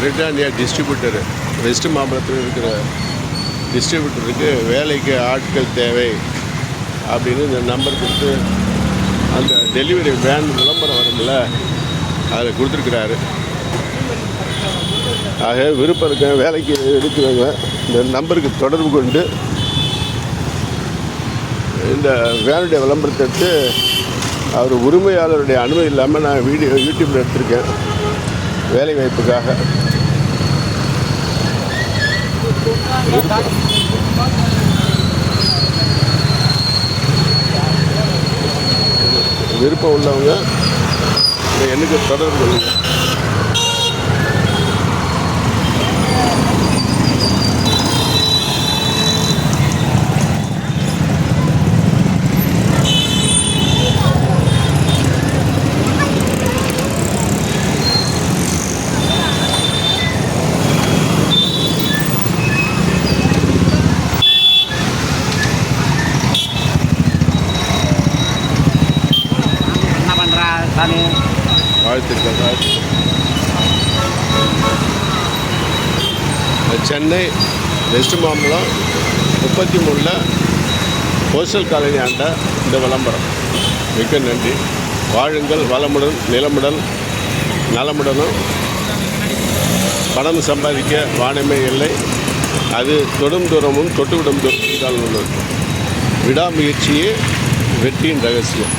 Britannia distributor west மாம்பலத்தில் இருக்கிற டிஸ்ட்ரிபியூட்டருக்கு வேலைக்கு ஆட்கள் தேவை அப்படின்னு இந்த நம்பர் கொடுத்து அந்த டெலிவரி வேன் விளம்பரம் வரும்ல அதில் கொடுத்துருக்குறாரு. ஆக விருப்பம் இருக்க வேலைக்கு எடுக்கிறவங்க இந்த நம்பருக்கு தொடர்பு கொண்டு இந்த வேனுடைய விளம்பரத்தை எடுத்து அவர் உரிமையாளருடைய அனுமதி இல்லாமல் நான் யூடியூப்பில் எடுத்திருக்கேன் வேலை வாய்ப்புக்காக. விருப்பம் உள்ளவங்க இந்த எண்ணுக்கு தொடர்பு கொள்ளுங்க. வாழ்த்துக்கள். Chennai west Mambalam 33 postal colony ஆண்ட இந்த விளம்பரம். மிக்க நன்றி. வாழுங்கள் வளமுடன் நிலமுடன் நலமுடனும். பணம் சம்பாதிக்க வானமே இல்லை. அது தொடும் தூரமும் தொட்டுவிடும் தூரம் உள்ளது. விடாமுயற்சியே வெற்றியின் ரகசியம்.